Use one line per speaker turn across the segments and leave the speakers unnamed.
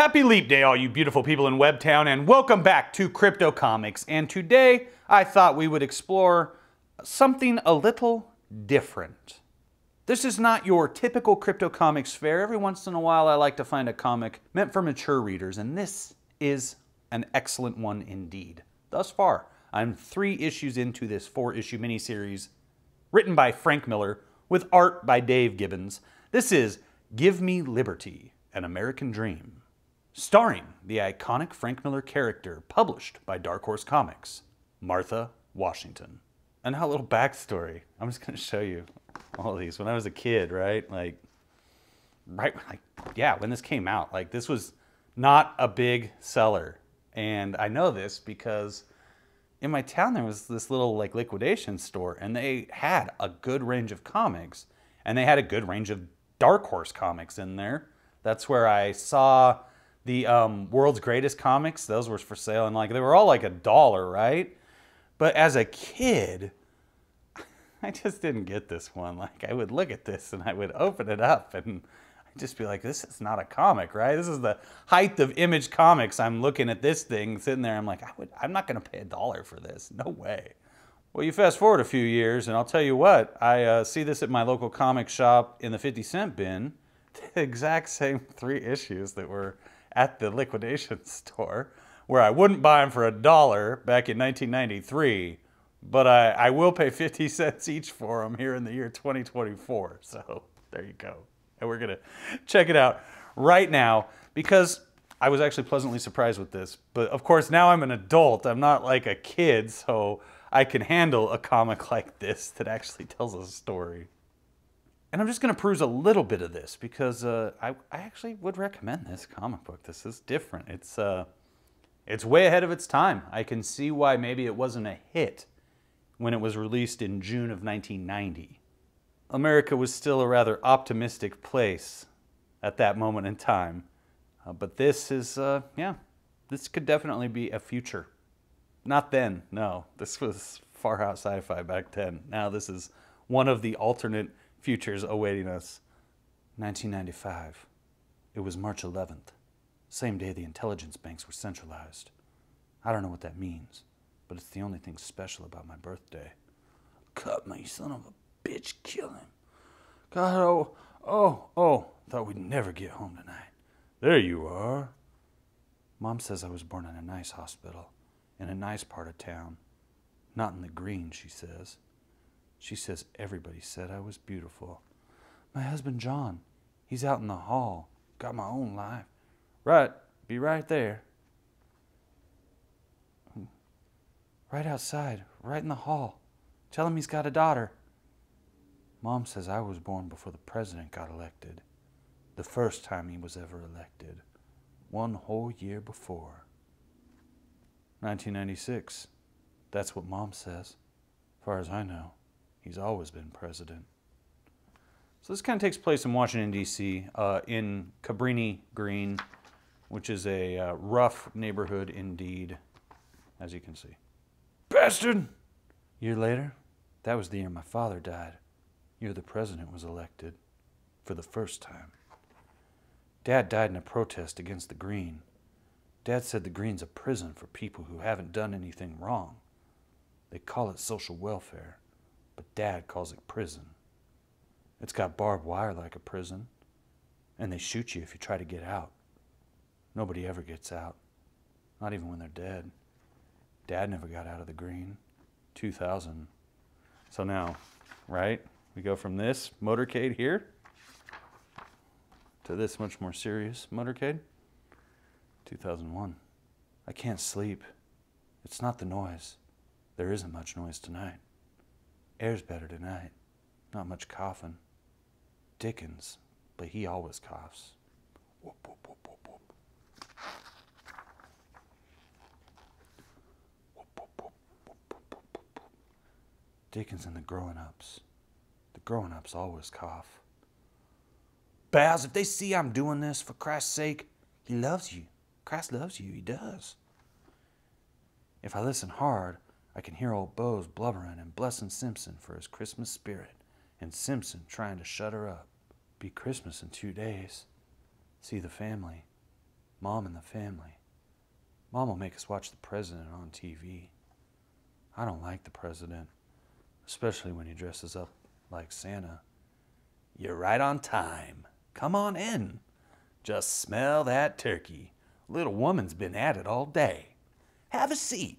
Happy Leap Day, all you beautiful people in Webtown, and welcome back to Crypto Comics. And today, I thought we would explore something a little different. This is not your typical Crypto Comics fare. Every once in a while, I like to find a comic meant for mature readers, and this is an excellent one indeed. Thus far, I'm 3 issues into this 4-issue miniseries written by Frank Miller with art by Dave Gibbons. This is Give Me Liberty, An American Dream, starring the iconic Frank Miller character published by Dark Horse Comics, Martha Washington. And a little backstory. I'm just going to show you all of these. When I was a kid, right? When this came out, this was not a big seller. And I know this because in my town there was this little liquidation store, and they had a good range of comics, and they had a good range of Dark Horse comics in there. That's where I saw the World's Greatest Comics. Those were for sale, and they were all $1, right? But as a kid, I just didn't get this one. I would look at this and I would open it up and I'd just be like, this is not a comic, right? This is the height of Image Comics. I'm looking at this thing sitting there. I'm like, I'm not going to pay $1 for this. No way. Well, you fast forward a few years, and I'll tell you what, I see this at my local comic shop in the 50-cent bin, the exact same 3 issues that were at the liquidation store, where I wouldn't buy them for $1 back in 1993, but I will pay 50 cents each for them here in the year 2024. So there you go. And we're going to check it out right now because I was actually pleasantly surprised with this. But of course, now I'm an adult. I'm not like a kid, so I can handle a comic like this that actually tells a story. And I'm just going to peruse a little bit of this because I actually would recommend this comic book. This is different. It's way ahead of its time. I can see why maybe it wasn't a hit when it was released in June of 1990. America was still a rather optimistic place at that moment in time. But this is, this could definitely be a future. Not then, no. This was far out sci-fi back then. Now this is one of the alternate futures awaiting us. 1995. It was March 11th. Same day the intelligence banks were centralized. I don't know what that means, but it's the only thing special about my birthday. Cut me, son of a bitch, kill him. God, thought we'd never get home tonight. There you are. Mom says I was born in a nice hospital, in a nice part of town. Not in the green, she says. She says everybody said I was beautiful. My husband John, he's out in the hall. Got my own life. Right, be right there. Right outside, right in the hall. Tell him he's got a daughter. Mom says I was born before the president got elected. The first time he was ever elected. 1 whole year before. 1996. That's what Mom says. As far as I know, he's always been president. So this kind of takes place in Washington, D.C., in Cabrini Green, which is a rough neighborhood indeed, as you can see. Bastard! A year later, that was the year my father died. Year the president was elected, for the first time. Dad died in a protest against the Green. Dad said the Green's a prison for people who haven't done anything wrong. They call it social welfare, but Dad calls it prison. It's got barbed wire like a prison, and they shoot you if you try to get out. Nobody ever gets out, not even when they're dead. Dad never got out of the Green. 2000. So now, right, we go from this motorcade here to this much more serious motorcade. 2001. I can't sleep. It's not the noise. There isn't much noise tonight. Air's better tonight. Not much coughing. Dickens, but he always coughs. Whoop, whoop, whoop, whoop, whoop. Whoop, whoop, whoop, whoop, whoop, whoop, whoop. Dickens and the grown-ups. The grown-ups always cough. Baz, if they see I'm doing this, for Christ's sake, he loves you. Christ loves you, he does. If I listen hard, I can hear old Bose blubbering and blessing Simpson for his Christmas spirit, and Simpson trying to shut her up. Be Christmas in 2 days. See the family. Mom and the family. Mom will make us watch the president on TV. I don't like the president, especially when he dresses up like Santa. You're right on time. Come on in. Just smell that turkey. Little woman's been at it all day. Have a seat.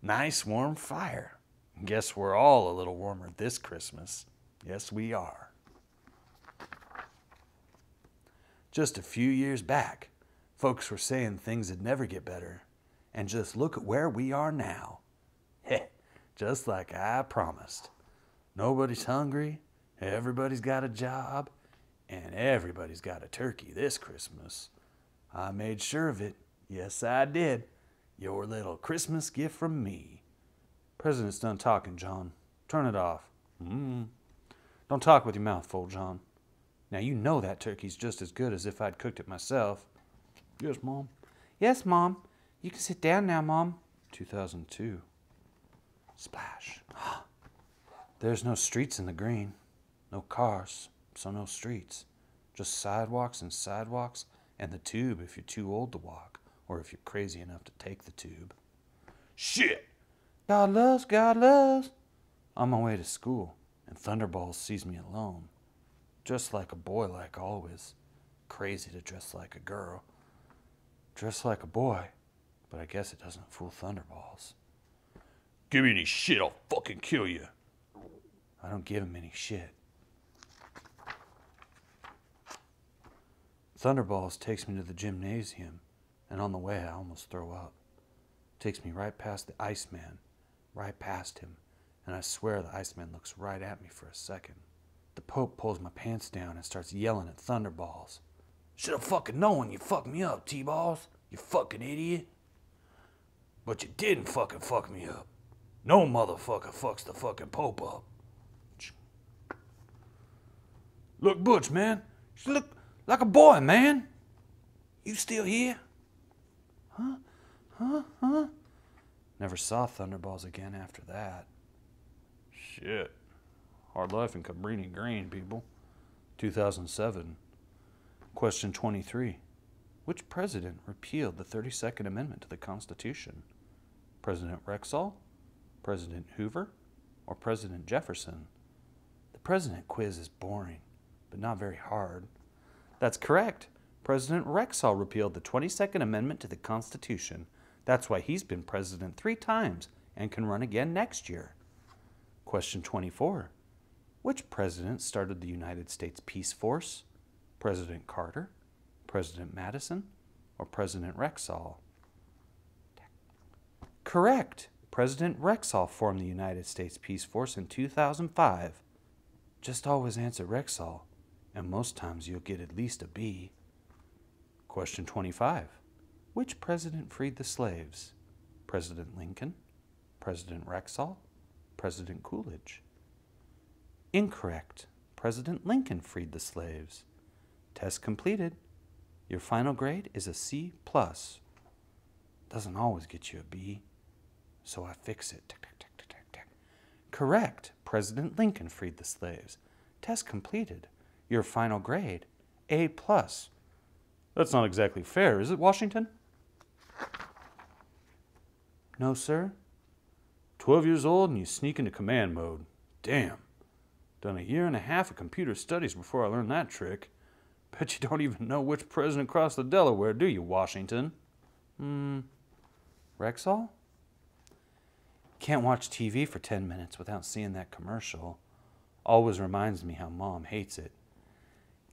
Nice warm fire. Guess we're all a little warmer this Christmas. Yes, we are. Just a few years back, folks were saying things would never get better. And just look at where we are now. Heh, just like I promised. Nobody's hungry, everybody's got a job, and everybody's got a turkey this Christmas. I made sure of it. Yes, I did. Your little Christmas gift from me. President's done talking, John. Turn it off. Don't talk with your mouth full, John. Now you know that turkey's just as good as if I'd cooked it myself. Yes, Mom. Yes, Mom. You can sit down now, Mom. 2002. Splash. There's no streets in the green. No cars, so no streets. Just sidewalks and the tube if you're too old to walk or if you're crazy enough to take the tube. Shit! God loves, God loves. On my way to school, and Thunderballs sees me alone. Dressed like a boy like always. Crazy to dress like a girl. Dressed like a boy, but I guess it doesn't fool Thunderballs. Give me any shit, I'll fucking kill you. I don't give him any shit. Thunderballs takes me to the gymnasium, and on the way I almost throw up. Takes me right past the Iceman, right past him, and I swear the Iceman looks right at me for a second. The Pope pulls my pants down and starts yelling at Thunderballs. Should've fucking known you fucked me up, T-Balls, you fucking idiot. But you didn't fucking fuck me up. No motherfucker fucks the fucking Pope up. Look, Butch, man. You look like a boy, man. You still here? Huh? Never saw Thunderballs again after that. Shit. Hard life in Cabrini Green, people. 2007. Question 23. Which president repealed the 32nd Amendment to the Constitution? President Rexall, President Hoover, or President Jefferson? The president quiz is boring, but not very hard. That's correct. President Rexall repealed the 22nd Amendment to the Constitution. That's why he's been president 3 times and can run again next year. Question 24. Which president started the United States Peace Force? President Carter, President Madison, or President Rexall? Correct. President Rexall formed the United States Peace Force in 2005. Just always answer Rexall, and most times you'll get at least a B. Question 25. Which president freed the slaves? President Lincoln, President Rexall, President Coolidge? Incorrect. President Lincoln freed the slaves. Test completed. Your final grade is a C+. Doesn't always get you a B, so I fix it. Correct. President Lincoln freed the slaves. Test completed. Your final grade, A+. That's not exactly fair, is it, Washington? No, sir. 12 years old and you sneak into command mode. Damn. Done a year and a half of computer studies before I learned that trick. Bet you don't even know which president crossed the Delaware, do you, Washington? Rexall? Can't watch TV for 10 minutes without seeing that commercial. Always reminds me how Mom hates it.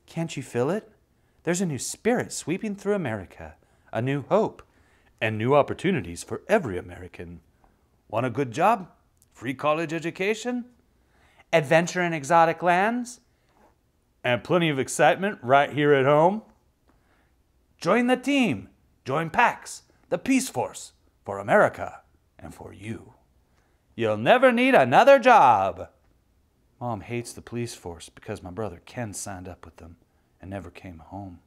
Can't you feel it? There's a new spirit sweeping through America, a new hope, and new opportunities for every American. Want a good job? Free college education? Adventure in exotic lands? And plenty of excitement right here at home? Join the team. Join PAX, the Peace Force, for America and for you. You'll never need another job. Mom hates the police force because my brother Ken signed up with them and never came home.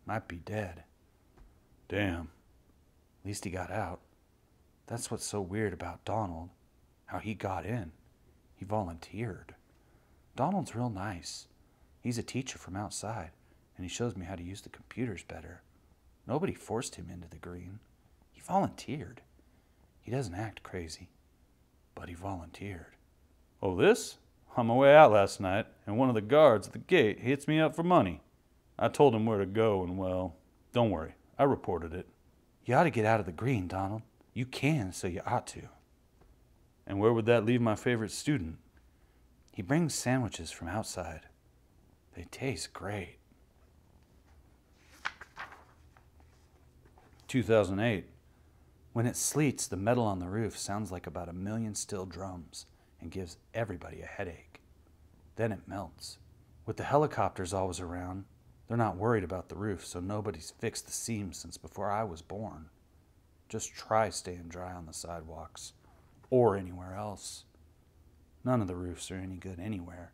Might be dead. Damn. At least he got out. That's what's so weird about Donald. How he got in. He volunteered. Donald's real nice. He's a teacher from outside, and he shows me how to use the computers better. Nobody forced him into the green. He volunteered. He doesn't act crazy, but he volunteered. Oh, this? On my way out last night, and one of the guards at the gate hits me up for money. I told him where to go, and well, don't worry, I reported it. You ought to get out of the green, Donald. You can, so you ought to. And where would that leave my favorite student? He brings sandwiches from outside. They taste great. 2008. When it sleets, the metal on the roof sounds like about 1 million steel drums and gives everybody a headache. Then it melts. With the helicopters always around, they're not worried about the roof, so nobody's fixed the seams since before I was born. Just try staying dry on the sidewalks or anywhere else. None of the roofs are any good anywhere.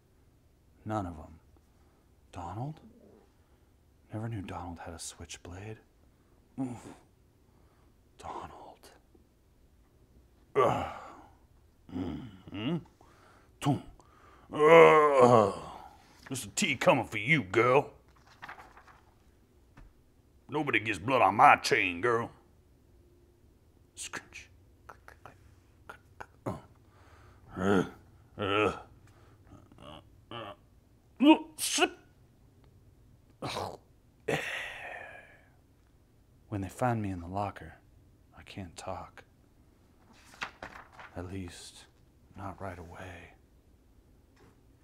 None of them. Donald? Never knew Donald had a switchblade. Oof. Donald. Mm-hmm. There's a tea coming for you, girl. Nobody gets blood on my chain, girl. Scratch. When they find me in the locker, I can't talk. At least, not right away.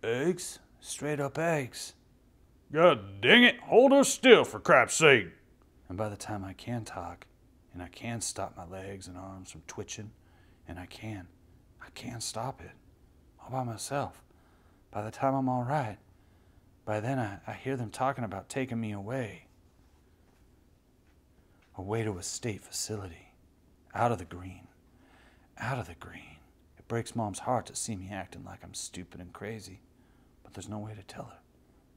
Eggs? Straight up eggs. God dang it, hold her still for crap's sake. And by the time I can talk, and I can stop my legs and arms from twitching, and I can stop it, all by myself. By the time I'm all right, by then I hear them talking about taking me away. Away to a state facility, out of the green, out of the green. It breaks Mom's heart to see me acting like I'm stupid and crazy, but there's no way to tell her.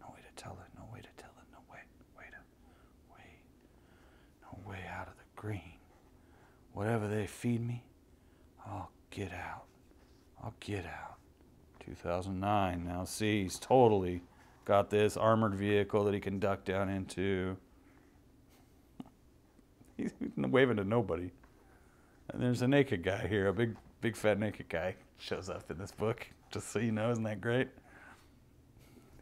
No way to tell her, no way to tell her, no way, no way out of the green. Whatever they feed me, I'll get out. I'll get out. 2009, now see, he's totally got this armored vehicle that he can duck down into. He's waving to nobody. And there's a naked guy here, a big fat naked guy shows up in this book, just so you know. Isn't that great?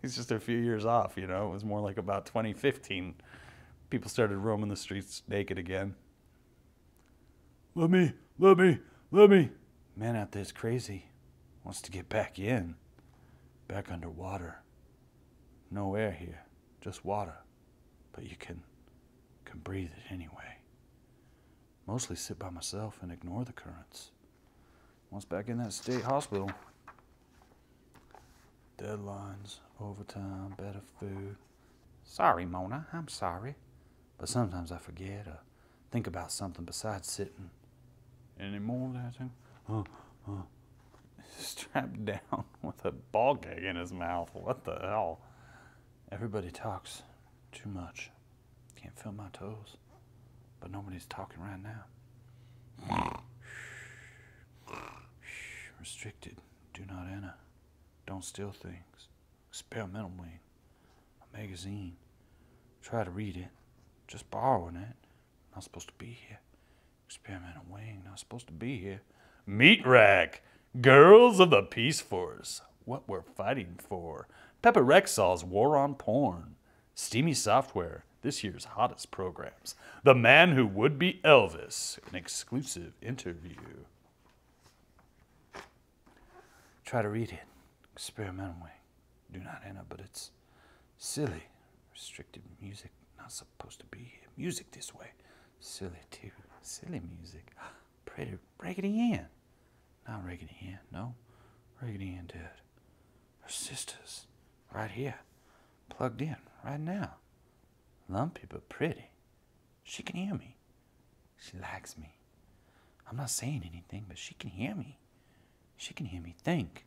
He's just a few years off, you know. It was more like about 2015. People started roaming the streets naked again. Let me. Man out there's crazy. Wants to get back in. Back underwater. No air here, just water. But you can breathe it anyway. Mostly sit by myself and ignore the currents. Once back in that state hospital. Deadlines, overtime, better food. Sorry, Mona, I'm sorry. But sometimes I forget or think about something besides sitting. Any more of that thing? Strapped down with a ball gag in his mouth. What the hell? Everybody talks too much. Can't feel my toes. But nobody's talking right now. Restricted. Do not enter. Don't steal things. Experimental wing. A magazine. Try to read it. Just borrowing it. Not supposed to be here. Experimental wing. Not supposed to be here. Meat rack. Girls of the Peace Force. What we're fighting for. Pepper Rexall's War on Porn. Steamy Software. This year's hottest programs. The Man Who Would Be Elvis. An exclusive interview. Try to read it. Experimental way. Do not enter, but it's silly. Restricted music. Not supposed to be here. Music this way. Silly too. Silly music. Pretty Raggedy Ann. Not Raggedy Ann, no. Raggedy Ann dead. Her sisters. Right here. Plugged in. Right now. Lumpy but pretty. She can hear me. She likes me. I'm not saying anything, but she can hear me. She can hear me think.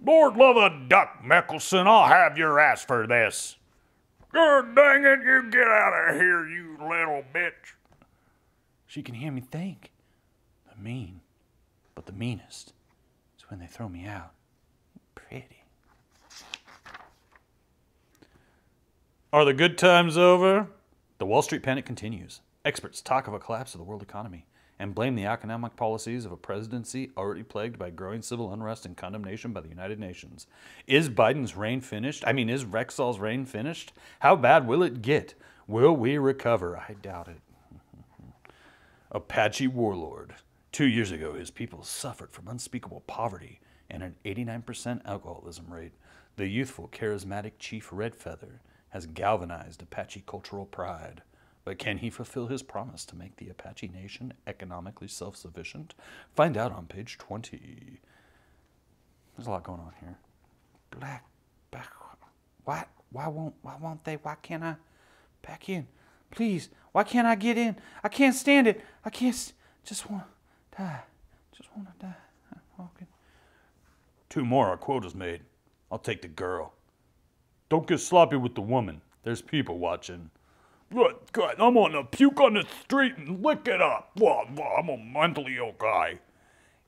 Lord love a duck, Mickelson, I'll have your ass for this. God dang it, you get out of here, you little bitch. She can hear me think. They're mean, but the meanest is when they throw me out. Pretty. Are the good times over? The Wall Street panic continues. Experts talk of a collapse of the world economy and blame the economic policies of a presidency already plagued by growing civil unrest and condemnation by the United Nations. Is Biden's reign finished? Is Rexall's reign finished? How bad will it get? Will we recover? I doubt it. Apache warlord. 2 years ago, his people suffered from unspeakable poverty and an 89% alcoholism rate. The youthful, charismatic Chief Redfeather has galvanized Apache cultural pride. But can he fulfill his promise to make the Apache Nation economically self-sufficient? Find out on page 20. There's a lot going on here. Black, why won't they? Why can't I back in? Please, why can't I get in? I can't stand it. I can't, just want to die. Just want to die. I'm walking. 2 more, our quota's made. I'll take the girl. Don't get sloppy with the woman. There's people watching. Look, God, I'm on a puke on the street and lick it up. Well, I'm a mentally ill guy.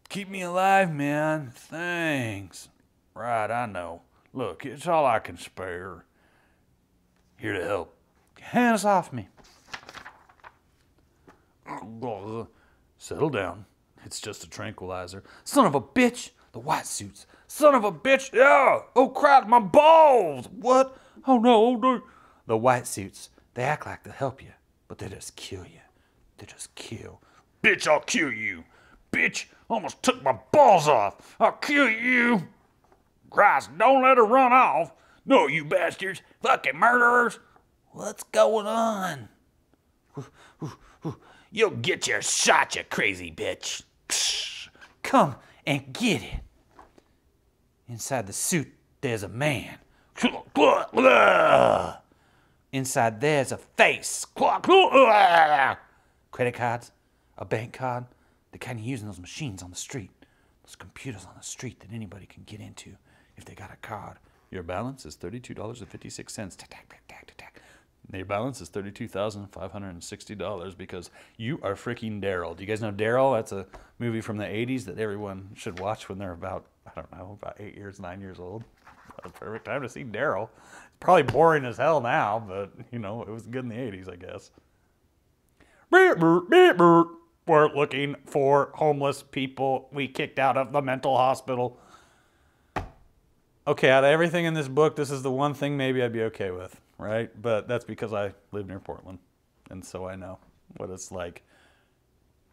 Keep me alive, man. Thanks. Right, I know. Look, it's all I can spare. Here to help. Hands off me. Settle down. It's just a tranquilizer. Son of a bitch. The white suits. Son of a bitch. Yeah. Oh, crap, my balls. What? Oh, no. Oh, no. The white suits. They act like they'll help you, but they just kill you. They just kill. Bitch, I'll kill you. Bitch, almost took my balls off. I'll kill you. Christ, don't let her run off. No, you bastards. Fucking murderers. What's going on? You'll get your shot, you crazy bitch. Come and get it. Inside the suit, there's a man. Inside there's a face. Credit cards, a bank card, the kind you use in those machines on the street. Those computers on the street that anybody can get into if they got a card. Your balance is $32.56. Your balance is $32,560 because you are freaking Daryl. Do you guys know Daryl? That's a movie from the 80s that everyone should watch when they're about 8 years, 9 years old. A perfect time to see Daryl. Probably boring as hell now, but, it was good in the 80s, I guess. We're looking for homeless people we kicked out of the mental hospital. Okay, out of everything in this book, this is the one thing maybe I'd be okay with, right? But that's because I live near Portland, and so I know what it's like.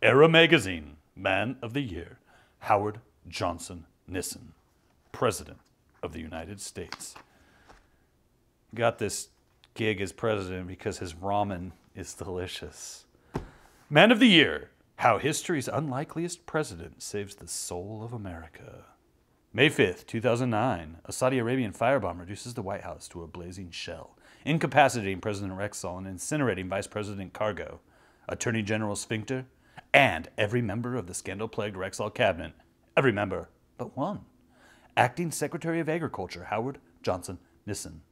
Era Magazine, Man of the Year, Howard Johnson Nissen, President of the United States. Got this gig as president because his ramen is delicious. Man of the Year, How History's Unlikeliest President Saves the Soul of America. May 5th, 2009, a Saudi Arabian firebomb reduces the White House to a blazing shell, incapacitating President Rexall and incinerating Vice President Cargo, Attorney General Sphincter, and every member of the scandal-plagued Rexall cabinet. Every member but one. Acting Secretary of Agriculture Howard Johnson Nissen,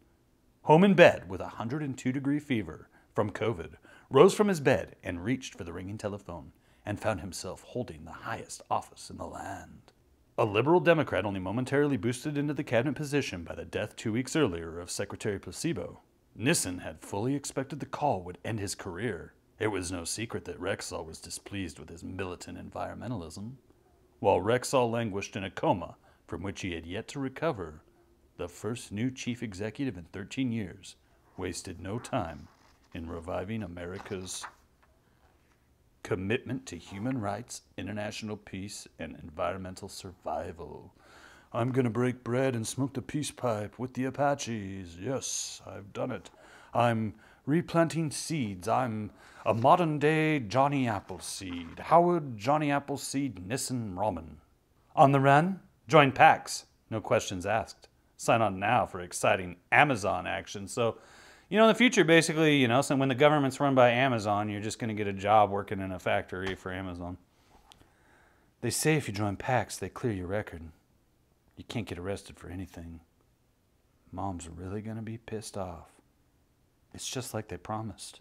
home in bed with a 102-degree fever from COVID, rose from his bed and reached for the ringing telephone and found himself holding the highest office in the land. A liberal Democrat only momentarily boosted into the cabinet position by the death 2 weeks earlier of Secretary Placebo. Nissen had fully expected the call would end his career. It was no secret that Rexall was displeased with his militant environmentalism. While Rexall languished in a coma from which he had yet to recover, the first new chief executive in 13 years wasted no time in reviving America's commitment to human rights, international peace, and environmental survival. I'm gonna break bread and smoke the peace pipe with the Apaches. Yes, I've done it. I'm replanting seeds. I'm a modern-day Johnny Appleseed. Howard Johnny Appleseed Nissen Ramen. On the run? Join PAX. No questions asked. Sign on now for exciting Amazon action. So, in the future, basically, so when the government's run by Amazon, you're just going to get a job working in a factory for Amazon. They say if you join PAX, they clear your record. You can't get arrested for anything. Mom's really going to be pissed off. It's just like they promised.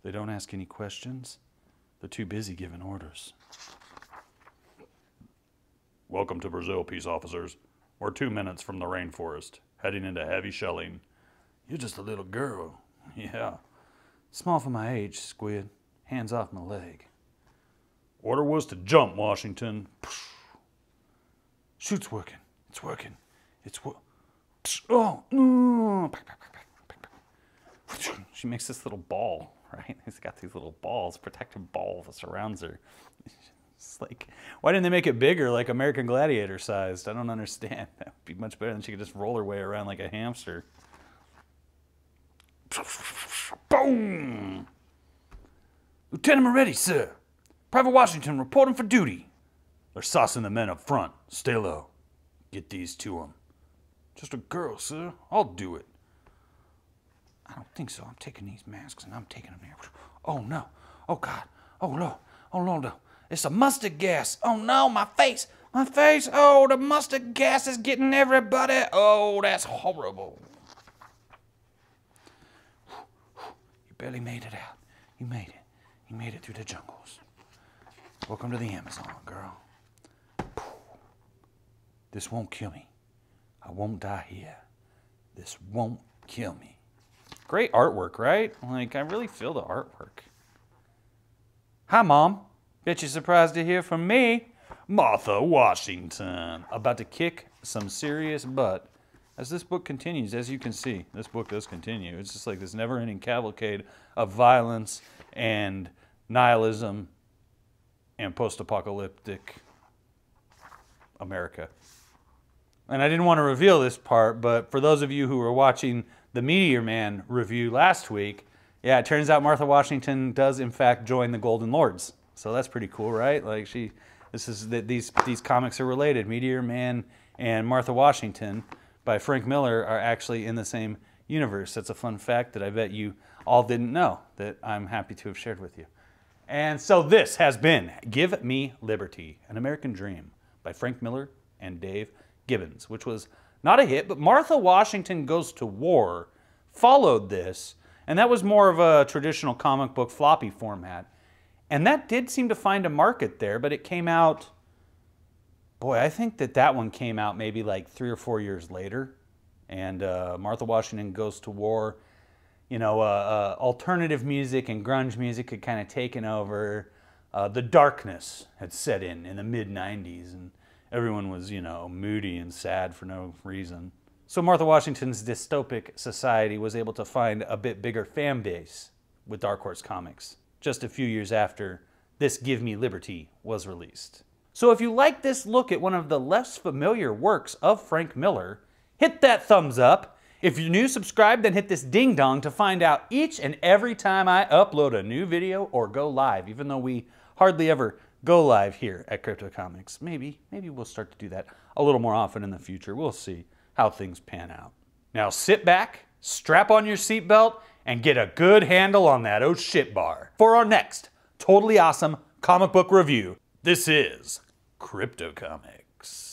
They don't ask any questions. They're too busy giving orders. Welcome to Brazil, peace officers. We're 2 minutes from the rainforest, heading into heavy shelling. You're just a little girl. Yeah. Small for my age, Squid. Hands off my leg. Order was to jump, Washington. Shoot's working. It's working. It's working. Oh, no. She makes this little ball, right? He's got these little balls, protective ball that surrounds her. It's like, why didn't they make it bigger, like American Gladiator sized? I don't understand. That would be much better than she could just roll her way around like a hamster. Boom! Lieutenant Moretti, sir. Private Washington reporting for duty. They're saucing the men up front. Stay low. Get these to them. Just a girl, sir. I'll do it. I don't think so. I'm taking these masks and I'm taking them here. Oh, no. Oh, God. Oh, no. Oh, no. It's a mustard gas. Oh, no. My face. My face. Oh, the mustard gas is getting everybody. Oh, that's horrible. You barely made it out. You made it. You made it through the jungles. Welcome to the Amazon, girl. This won't kill me. I won't die here. This won't kill me. Great artwork, right? Like, I really feel the artwork. Hi, Mom. Bet you're surprised to hear from me, Martha Washington. About to kick some serious butt. As this book continues, as you can see, this book does continue. It's just like this never-ending cavalcade of violence and nihilism and post-apocalyptic America. And I didn't want to reveal this part, but for those of you who were watching the Meteor Man review last week, yeah, it turns out Martha Washington does in fact join the Golden Lords. So that's pretty cool, right? Like these comics are related. Meteor Man and Martha Washington by Frank Miller are actually in the same universe. That's a fun fact that I bet you all didn't know, that I'm happy to have shared with you. And so this has been Give Me Liberty, An American Dream by Frank Miller and Dave Gibbons, which was not a hit, but Martha Washington Goes to War followed this, and that was more of a traditional comic book floppy format. And that did seem to find a market there, but it came out, boy, I think that one came out maybe like 3 or 4 years later. And Martha Washington Goes to War, you know, alternative music and grunge music had kind of taken over. The darkness had set in the mid-90s, and everyone was, you know, moody and sad for no reason. So Martha Washington's dystopic society was able to find a bit bigger fan base with Dark Horse Comics just a few years after this Give Me Liberty was released. So if you like this look at one of the less familiar works of Frank Miller, hit that thumbs up. If you're new, subscribe, then hit this ding dong to find out each and every time I upload a new video or go live, even though we hardly ever go live here at Crypto Comics. Maybe we'll start to do that a little more often in the future. We'll see how things pan out. Now sit back, strap on your seatbelt, and get a good handle on that oh shit bar for our next totally awesome comic book review. This is Crypto Comics.